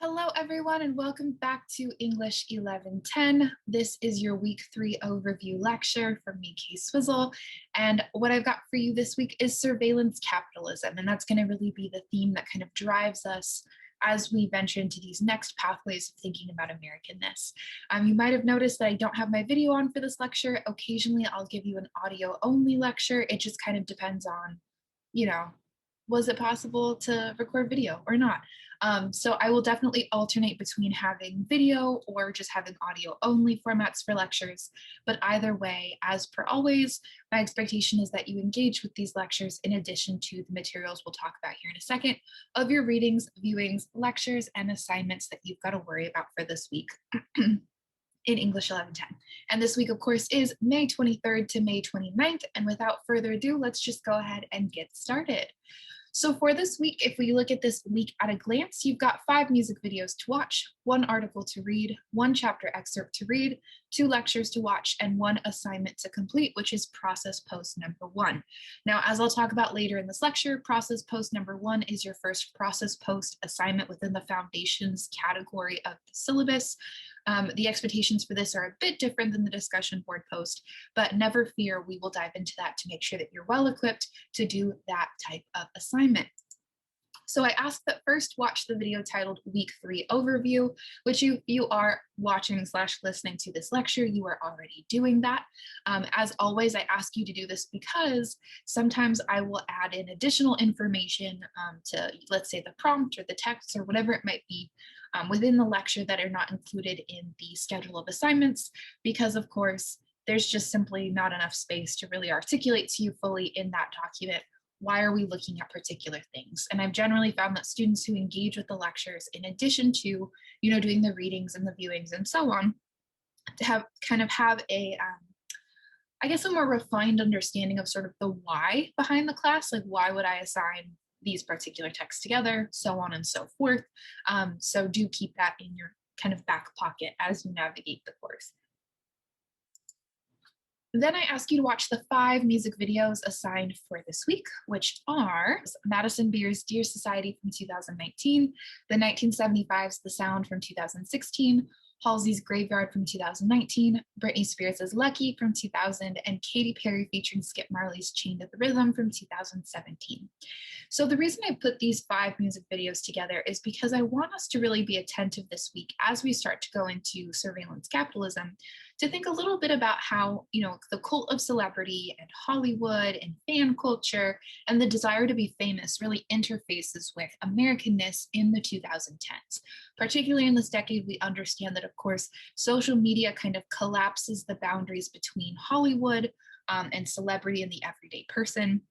Hello, everyone, and welcome back to English 1110. This is your week 3 overview lecture from me, K-Swizzle. And what I've got for you this week is surveillance capitalism. And that's going to really be the theme that kind of drives us as we venture into these next pathways of thinking about Americanness. You might have noticed that I don't have my video on for this lecture. Occasionally, I'll give you an audio-only lecture. It just kind of depends on, was it possible to record video or not? So I will definitely alternate between having video or just having audio only formats for lectures. But either way, as per always, my expectation is that you engage with these lectures in addition to the materials we'll talk about here in a second of your readings, viewings, lectures, and assignments that you've got to worry about for this week. In English 1110. And this week, of course, is May 23rd to May 29th. And without further ado, let's just go ahead and get started. So for this week, if we look at this week at a glance, you've got 5 music videos to watch, 1 article to read, 1 chapter excerpt to read, 2 lectures to watch, and 1 assignment to complete, which is process post number 1. Now, as I'll talk about later in this lecture, process post number 1 is your first process post assignment within the foundations category of the syllabus. The expectations for this are a bit different than the discussion board post, but never fear, we will dive into that to make sure that you're well equipped to do that type of assignment. So I ask that first watch the video titled Week 3 Overview, which you are watching / listening to this lecture, you are already doing that. As always, I ask you to do this because sometimes I will add in additional information to, let's say, the prompt or the text or whatever it might be within the lecture that are not included in the schedule of assignments, because of course, there's just simply not enough space to really articulate to you fully in that document why are we looking at particular things. And I've generally found that students who engage with the lectures, in addition to, doing the readings and the viewings and so on, to have a, I guess, a more refined understanding of sort of the why behind the class, like why would I assign these particular texts together, so on and so forth. So do keep that in your kind of back pocket as you navigate the course. Then I ask you to watch the 5 music videos assigned for this week, which are Madison Beer's Dear Society from 2019, the 1975's The Sound from 2016, Halsey's Graveyard from 2019, Britney Spears' Lucky from 2000, and Katy Perry featuring Skip Marley's Chained to the Rhythm from 2017. So the reason I put these 5 music videos together is because I want us to really be attentive this week as we start to go into surveillance capitalism, to think a little bit about how, the cult of celebrity and Hollywood and fan culture and the desire to be famous really interfaces with Americanness in the 2010s. Particularly in this decade, we understand that, of course, social media kind of collapses the boundaries between Hollywood and celebrity and the everyday person.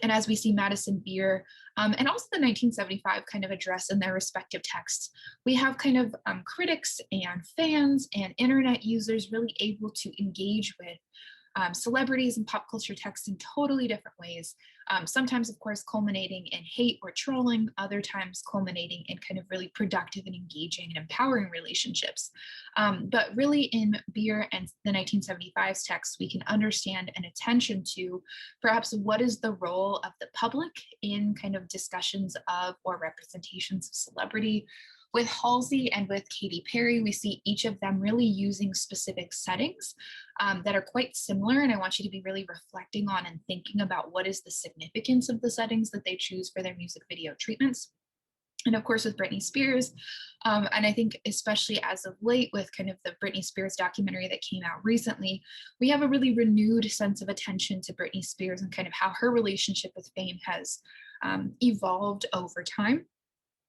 And as we see Madison Beer and also the 1975 kind of address in their respective texts, we have kind of critics and fans and internet users really able to engage with celebrities and pop culture texts in totally different ways. Sometimes, of course, culminating in hate or trolling, other times culminating in kind of really productive and engaging and empowering relationships. But really in Beer and the 1975's text, we can understand an attention to perhaps what is the role of the public in kind of discussions of or representations of celebrity. With Halsey and with Katy Perry, we see each of them really using specific settings that are quite similar. And I want you to be really reflecting on and thinking about what is the significance of the settings that they choose for their music video treatments. And of course, with Britney Spears, and I think especially as of late with kind of the Britney Spears documentary that came out recently, we have a really renewed sense of attention to Britney Spears and kind of how her relationship with fame has evolved over time.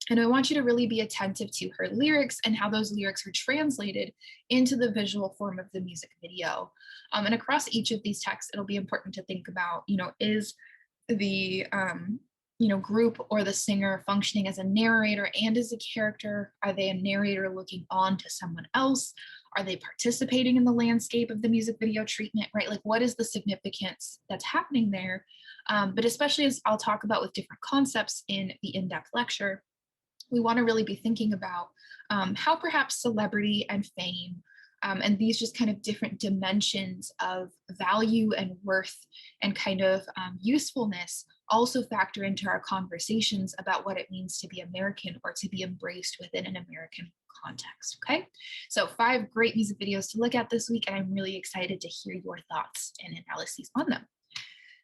And I want you to really be attentive to her lyrics and how those lyrics are translated into the visual form of the music video. And across each of these texts, it'll be important to think about, is the group or the singer functioning as a narrator and as a character? Are they a narrator looking on to someone else? Are they participating in the landscape of the music video treatment, right? Like, what is the significance that's happening there? But especially as I'll talk about with different concepts in the in-depth lecture, we want to really be thinking about how perhaps celebrity and fame and these just kind of different dimensions of value and worth and kind of usefulness also factor into our conversations about what it means to be American or to be embraced within an American context, okay? So 5 great music videos to look at this week, and I'm really excited to hear your thoughts and analyses on them.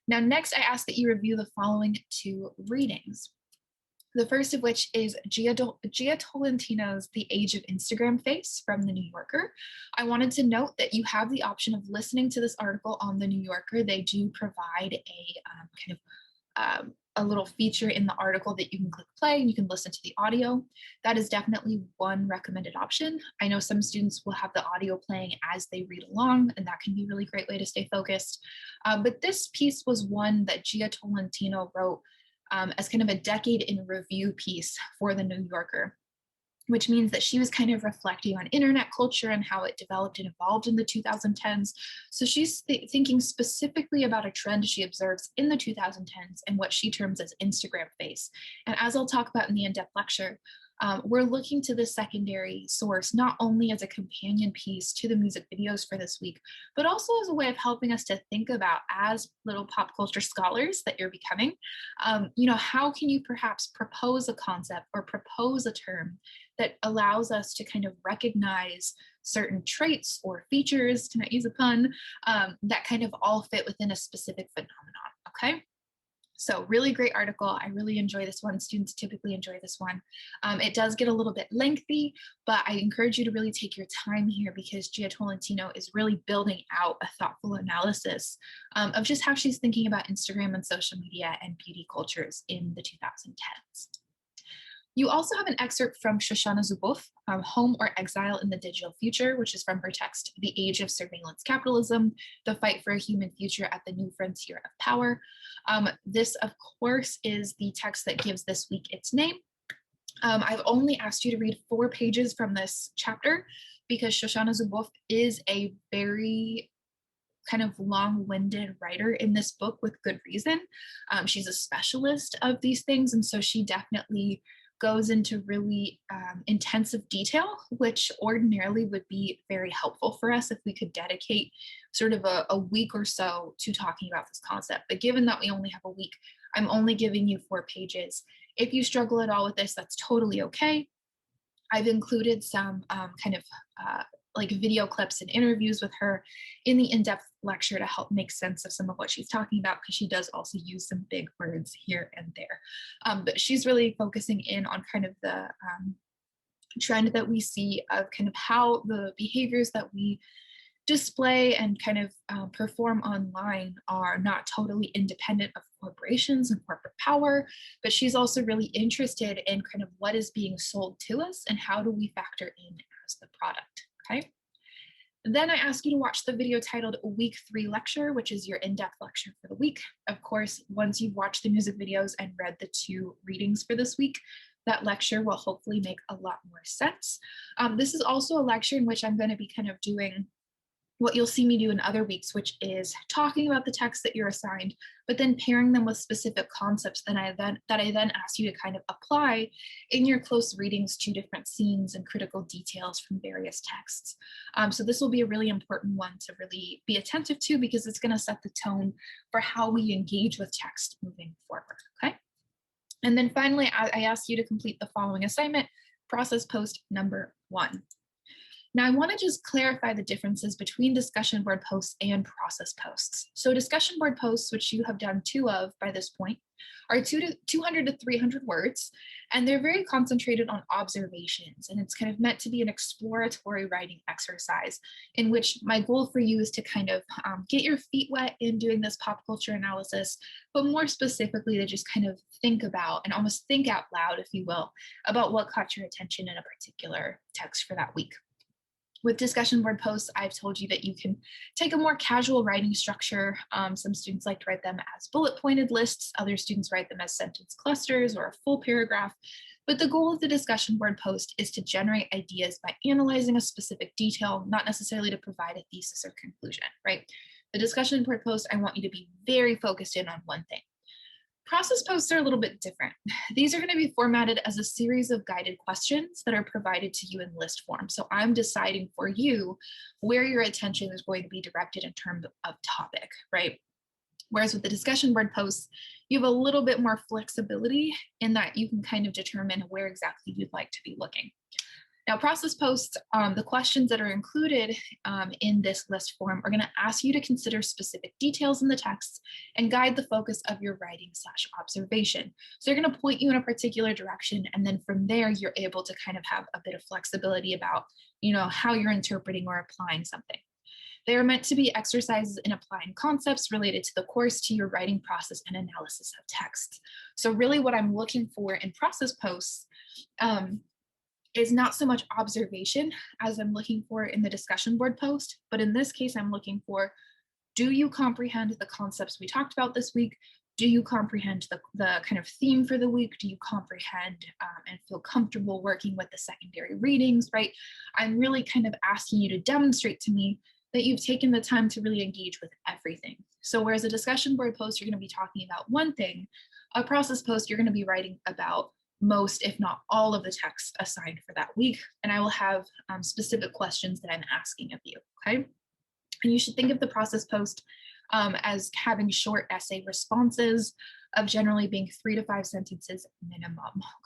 Now, next, I ask that you review the following 2 readings. The first of which is Gia Tolentino's The Age of Instagram Face from The New Yorker. I wanted to note that you have the option of listening to this article on The New Yorker. They do provide a little feature in the article that you can click play and you can listen to the audio. That is definitely one recommended option. I know some students will have the audio playing as they read along, and that can be a really great way to stay focused. But this piece was one that Gia Tolentino wrote as kind of a decade in review piece for The New Yorker, which means that she was kind of reflecting on internet culture and how it developed and evolved in the 2010s. So she's thinking specifically about a trend she observes in the 2010s and what she terms as Instagram face. And as I'll talk about in the in-depth lecture, we're looking to this secondary source not only as a companion piece to the music videos for this week, but also as a way of helping us to think about, as little pop culture scholars that you're becoming, how can you perhaps propose a concept or propose a term that allows us to kind of recognize certain traits or features, to not use a pun, that kind of all fit within a specific phenomenon, okay? So really great article. I really enjoy this one. Students typically enjoy this one. It does get a little bit lengthy, but I encourage you to really take your time here because Gia Tolentino is really building out a thoughtful analysis of just how she's thinking about Instagram and social media and beauty cultures in the 2010s. You also have an excerpt from Shoshana Zuboff, Home or Exile in the Digital Future, which is from her text, The Age of Surveillance Capitalism, The Fight for a Human Future at the New Frontier of Power. This, of course, is the text that gives this week its name. I've only asked you to read 4 pages from this chapter because Shoshana Zuboff is a very kind of long-winded writer in this book with good reason. She's a specialist of these things, and so she definitely goes into really intensive detail, which ordinarily would be very helpful for us if we could dedicate sort of a week or so to talking about this concept. But given that we only have a week, I'm only giving you 4 pages. If you struggle at all with this, that's totally okay. I've included some like video clips and interviews with her in the in-depth lecture to help make sense of some of what she's talking about, because she does also use some big words here and there. But she's really focusing in on kind of the trend that we see of kind of how the behaviors that we display and kind of perform online are not totally independent of corporations and corporate power, but she's also really interested in kind of what is being sold to us and how do we factor in as the product, okay? Then I ask you to watch the video titled Week 3 Lecture, which is your in-depth lecture for the week. Of course, once you've watched the music videos and read the 2 readings for this week, that lecture will hopefully make a lot more sense. This is also a lecture in which I'm going to be kind of doing what you'll see me do in other weeks, which is talking about the text that you're assigned, but then pairing them with specific concepts that I then ask you to kind of apply in your close readings to different scenes and critical details from various texts. So this will be a really important one to really be attentive to because it's going to set the tone for how we engage with text moving forward, okay? And then finally, I ask you to complete the following assignment, process post number 1. Now, I want to just clarify the differences between discussion board posts and process posts. So discussion board posts, which you have done 2 of by this point, are 200 to 300 words, and they're very concentrated on observations. And it's kind of meant to be an exploratory writing exercise in which my goal for you is to kind of get your feet wet in doing this pop culture analysis, but more specifically to just kind of think about and almost think out loud, if you will, about what caught your attention in a particular text for that week. With discussion board posts, I've told you that you can take a more casual writing structure. Some students like to write them as bullet pointed lists. Other students write them as sentence clusters or a full paragraph. But the goal of the discussion board post is to generate ideas by analyzing a specific detail, not necessarily to provide a thesis or conclusion, right? The discussion board post, I want you to be very focused in on one thing. Process posts are a little bit different. These are going to be formatted as a series of guided questions that are provided to you in list form. So I'm deciding for you where your attention is going to be directed in terms of topic, right? Whereas with the discussion board posts, you have a little bit more flexibility in that you can kind of determine where exactly you'd like to be looking. Now, process posts, the questions that are included in this list form are going to ask you to consider specific details in the text and guide the focus of your writing / observation. So they're going to point you in a particular direction, and then from there, you're able to kind of have a bit of flexibility about, how you're interpreting or applying something. They are meant to be exercises in applying concepts related to the course to your writing process and analysis of text. So really what I'm looking for in process posts is not so much observation as I'm looking for in the discussion board post, but in this case, I'm looking for, do you comprehend the concepts we talked about this week? Do you comprehend the kind of theme for the week? Do you comprehend and feel comfortable working with the secondary readings, right? I'm really kind of asking you to demonstrate to me that you've taken the time to really engage with everything. So whereas a discussion board post, you're going to be talking about one thing, a process post, you're going to be writing about most, if not all, of the text assigned for that week. And I will have specific questions that I'm asking of you, okay? And you should think of the process post as having short essay responses of generally being 3 to 5 sentences minimum,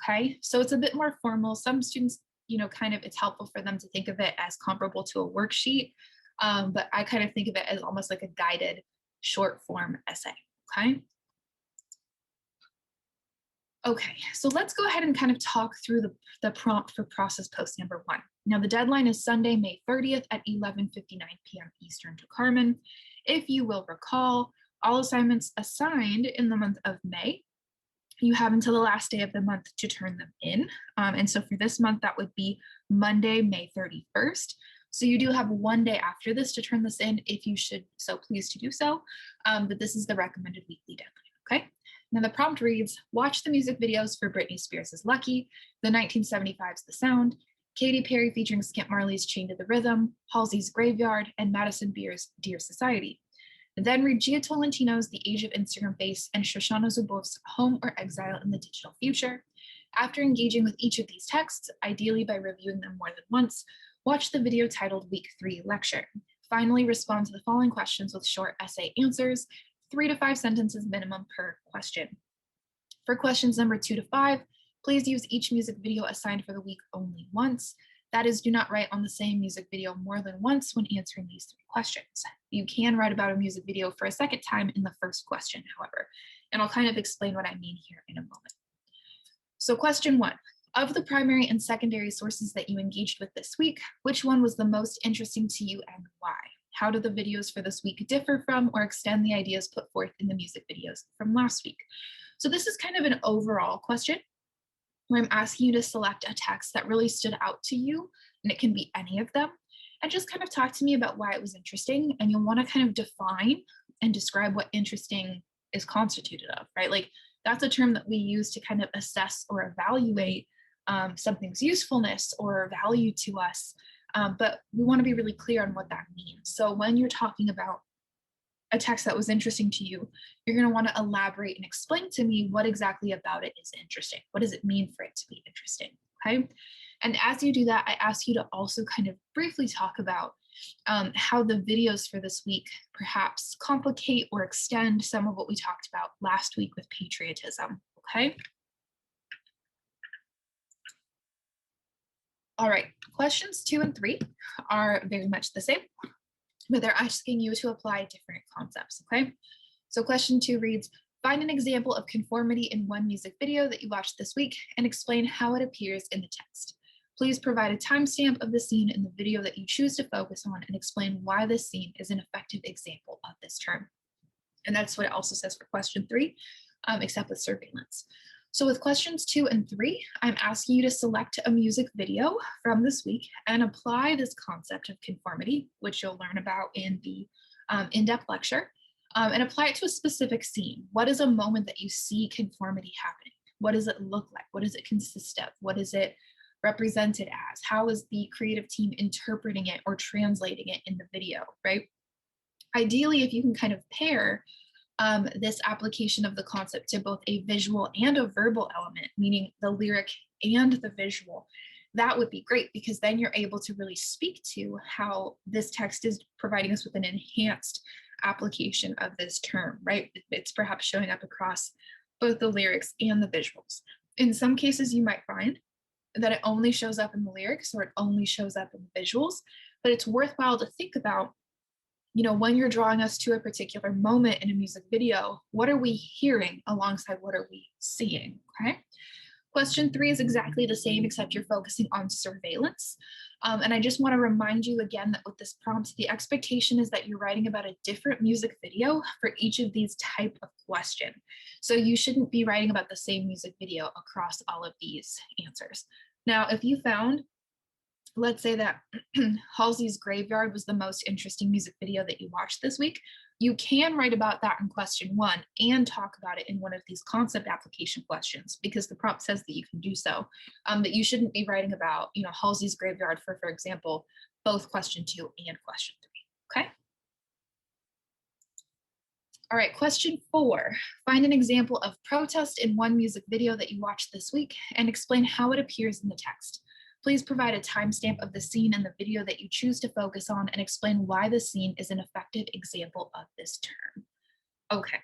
okay? So it's a bit more formal. Some students, it's helpful for them to think of it as comparable to a worksheet, but I kind of think of it as almost like a guided short form essay, okay? Okay, so let's go ahead and kind of talk through the prompt for process post number 1. Now the deadline is Sunday, May 30th at 11:59 p.m. Eastern to Carmen. If you will recall, all assignments assigned in the month of May, you have until the last day of the month to turn them in. And so for this month, that would be Monday, May 31st. So you do have one day after this to turn this in if you should so please to do so, but this is the recommended weekly deadline, okay? Now the prompt reads, watch the music videos for Britney Spears' Lucky, the 1975's The Sound, Katy Perry featuring Skip Marley's Chained to the Rhythm, Halsey's Graveyard, and Madison Beer's Dear Society. And then read Gia Tolentino's The Age of Instagram Face and Shoshana Zuboff's Home or Exile in the Digital Future. After engaging with each of these texts, ideally by reviewing them more than once, watch the video titled Week 3 Lecture. Finally, respond to the following questions with short essay answers, 3 to 5 sentences minimum per question. For questions number 2 to 5, please use each music video assigned for the week only once. That is, do not write on the same music video more than once when answering these 3 questions. You can write about a music video for a second time in the first question, however, and I'll kind of explain what I mean here in a moment. So question 1, of the primary and secondary sources that you engaged with this week, which one was the most interesting to you and why? How do the videos for this week differ from or extend the ideas put forth in the music videos from last week? So this is kind of an overall question where I'm asking you to select a text that really stood out to you, and it can be any of them, and just kind of talk to me about why it was interesting. And you'll want to kind of define and describe what interesting is constituted of, right? Like that's a term that we use to kind of assess or evaluate something's usefulness or value to us. But we want to be really clear on what that means. So when you're talking about a text that was interesting to you, you're going to want to elaborate and explain to me what exactly about it is interesting. What does it mean for it to be interesting? Okay. And as you do that, I ask you to also kind of briefly talk about how the videos for this week perhaps complicate or extend some of what we talked about last week with patriotism. Okay. All right, questions 2 and 3 are very much the same, but they're asking you to apply different concepts, okay? So question 2 reads, find an example of conformity in one music video that you watched this week and explain how it appears in the text. Please provide a timestamp of the scene in the video that you choose to focus on and explain why this scene is an effective example of this term. And that's what it also says for question 3, except with surveillance. So with questions 2 and 3, I'm asking you to select a music video from this week and apply this concept of conformity, which you'll learn about in the in-depth lecture, and apply it to a specific scene. What is a moment that you see conformity happening? What does it look like? What does it consist of? What is it represented as? How is the creative team interpreting it or translating it in the video, right? Ideally, if you can kind of pair this application of the concept to both a visual and a verbal element, meaning the lyric and the visual, that would be great because then you're able to really speak to how this text is providing us with an enhanced application of this term, right? It's perhaps showing up across both the lyrics and the visuals. In some cases, you might find that it only shows up in the lyrics or it only shows up in the visuals, but it's worthwhile to think about, when you're drawing us to a particular moment in a music video, what are we hearing alongside what are we seeing, okay? Question 3 is exactly the same, except you're focusing on surveillance. And I just want to remind you again that with this prompt, the expectation is that you're writing about a different music video for each of these type of question. So you shouldn't be writing about the same music video across all of these answers. Now, if you found, let's say that Halsey's Graveyard was the most interesting music video that you watched this week, you can write about that in question 1 and talk about it in one of these concept application questions, because the prompt says that you can do so. That you shouldn't be writing about, Halsey's Graveyard for example, both question 2 and question 3, okay? All right, question 4. Find an example of protest in one music video that you watched this week and explain how it appears in the text. Please provide a timestamp of the scene in the video that you choose to focus on and explain why the scene is an effective example of this term. Okay,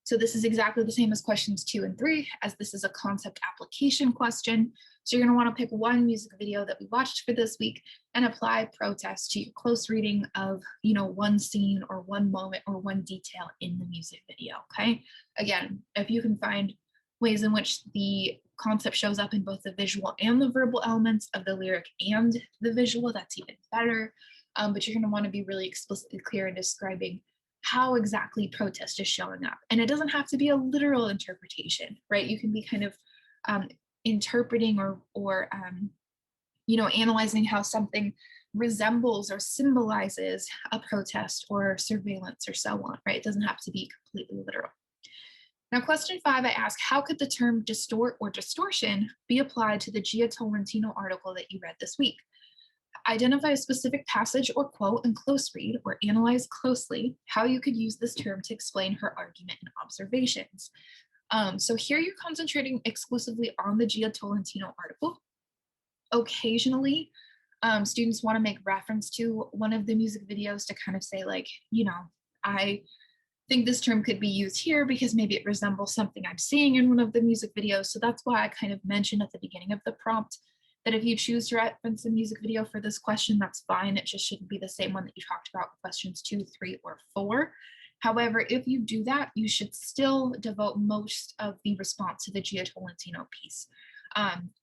so this is exactly the same as questions 2 and 3, as this is a concept application question. So you're gonna wanna pick one music video that we watched for this week and apply protest to your close reading of, one scene or one moment or one detail in the music video, okay? Again, if you can find ways in which the concept shows up in both the visual and the verbal elements of the lyric and the visual, that's even better. But you're going to want to be really explicitly clear in describing how exactly protest is showing up. And it doesn't have to be a literal interpretation, right? You can be kind of interpreting or analyzing how something resembles or symbolizes a protest or surveillance or so on, right? It doesn't have to be completely literal. Now, question 5, I ask, how could the term distort or distortion be applied to the Gia Tolentino article that you read this week? Identify a specific passage or quote and close read, or analyze closely how you could use this term to explain her argument and observations. So here you're concentrating exclusively on the Gia Tolentino article. Occasionally, students want to make reference to one of the music videos to kind of say like, I think this term could be used here because maybe it resembles something I'm seeing in one of the music videos. So that's why I kind of mentioned at the beginning of the prompt that if you choose to reference a music video for this question, that's fine. It just shouldn't be the same one that you talked about with questions 2, 3, or 4. However, if you do that, you should still devote most of the response to the Gia Tolentino piece.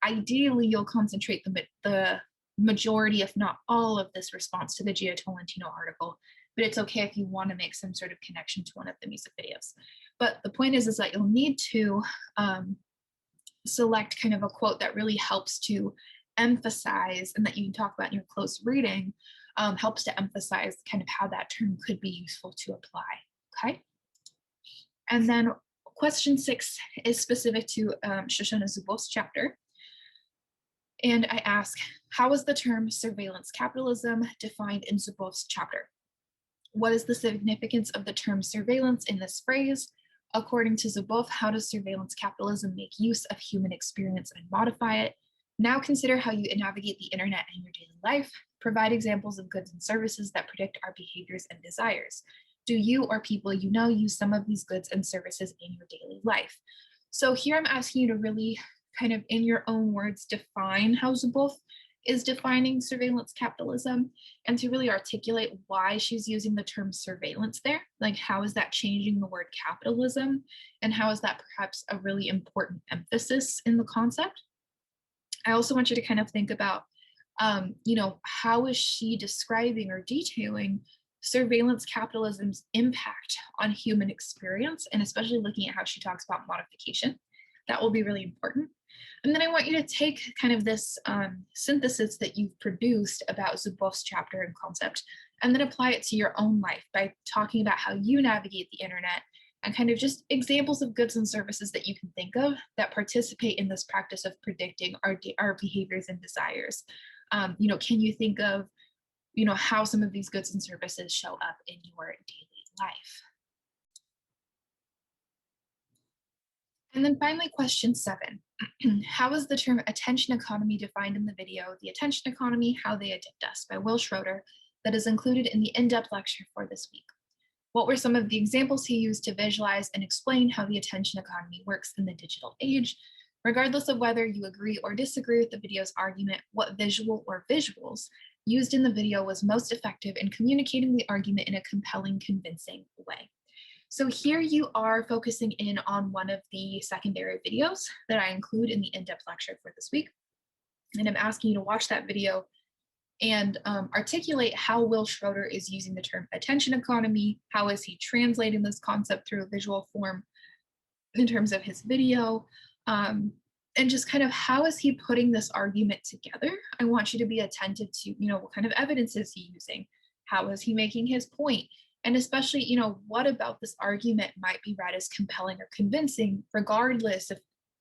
Ideally, you'll concentrate the majority, if not all, of this response to the Gia Tolentino article, but it's okay if you want to make some sort of connection to one of the music videos. But the point is that you'll need to select kind of a quote that really helps to emphasize, and that you can talk about in your close reading, helps to emphasize kind of how that term could be useful to apply, okay? And then question 6 is specific to Shoshana Zuboff's chapter. And I ask, how is the term surveillance capitalism defined in Zuboff's chapter? What is the significance of the term surveillance in this phrase? According to Zuboff, how does surveillance capitalism make use of human experience and modify it? Now consider how you navigate the internet in your daily life. Provide examples of goods and services that predict our behaviors and desires. Do you or people you know use some of these goods and services in your daily life? So here I'm asking you to really kind of in your own words define how Zuboff is defining surveillance capitalism, and to really articulate why she's using the term surveillance there. Like, how is that changing the word capitalism? And how is that perhaps a really important emphasis in the concept? I also want you to kind of think about, how is she describing or detailing surveillance capitalism's impact on human experience, and especially looking at how she talks about modification. That will be really important. And then I want you to take kind of this synthesis that you've produced about Zuboff's chapter and concept, and then apply it to your own life by talking about how you navigate the internet and kind of just examples of goods and services that you can think of that participate in this practice of predicting our behaviors and desires. Can you think of, how some of these goods and services show up in your daily life? And then finally, question 7. How is the term attention economy defined in the video, The Attention Economy, How They Addict Us by Will Schroeder, that is included in the in-depth lecture for this week? What were some of the examples he used to visualize and explain how the attention economy works in the digital age? Regardless of whether you agree or disagree with the video's argument, what visual or visuals used in the video was most effective in communicating the argument in a compelling, convincing way? So here you are focusing in on one of the secondary videos that I include in the in-depth lecture for this week. And I'm asking you to watch that video and articulate how Will Schroeder is using the term attention economy. How is he translating this concept through a visual form in terms of his video? And just kind of how is he putting this argument together? I want you to be attentive to, what kind of evidence is he using? How is he making his point? And especially, what about this argument might be read as compelling or convincing, regardless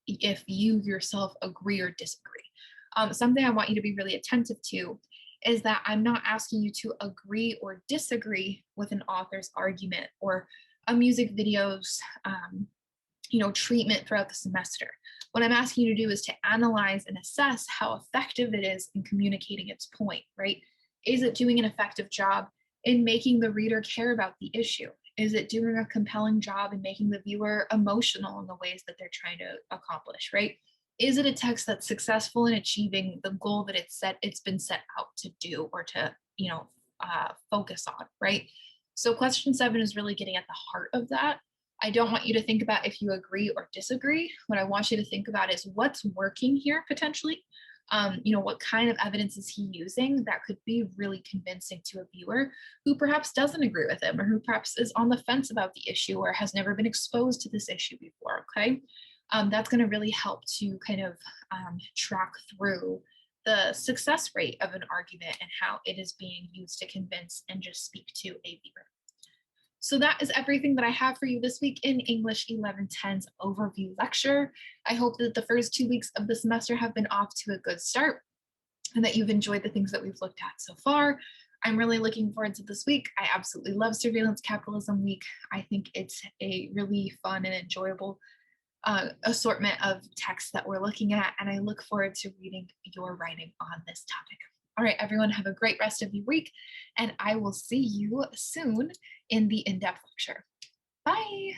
if you yourself agree or disagree. Something I want you to be really attentive to is that I'm not asking you to agree or disagree with an author's argument or a music video's treatment throughout the semester. What I'm asking you to do is to analyze and assess how effective it is in communicating its point, right? Is it doing an effective job in making the reader care about the issue? Is it doing a compelling job in making the viewer emotional in the ways that they're trying to accomplish, right? Is it a text that's successful in achieving the goal that it's been set out to do or to, focus on, right? So question 7 is really getting at the heart of that. I don't want you to think about if you agree or disagree. What I want you to think about is what's working here potentially. What kind of evidence is he using that could be really convincing to a viewer who perhaps doesn't agree with him or who perhaps is on the fence about the issue or has never been exposed to this issue before, okay? That's going to really help to kind of track through the success rate of an argument and how it is being used to convince and just speak to a viewer. So that is everything that I have for you this week in English 1110's overview lecture. I hope that the first 2 weeks of the semester have been off to a good start and that you've enjoyed the things that we've looked at so far. I'm really looking forward to this week. I absolutely love Surveillance Capitalism Week. I think it's a really fun and enjoyable assortment of texts that we're looking at, and I look forward to reading your writing on this topic. All right, everyone, have a great rest of your week, and I will see you soon in the in-depth lecture. Bye.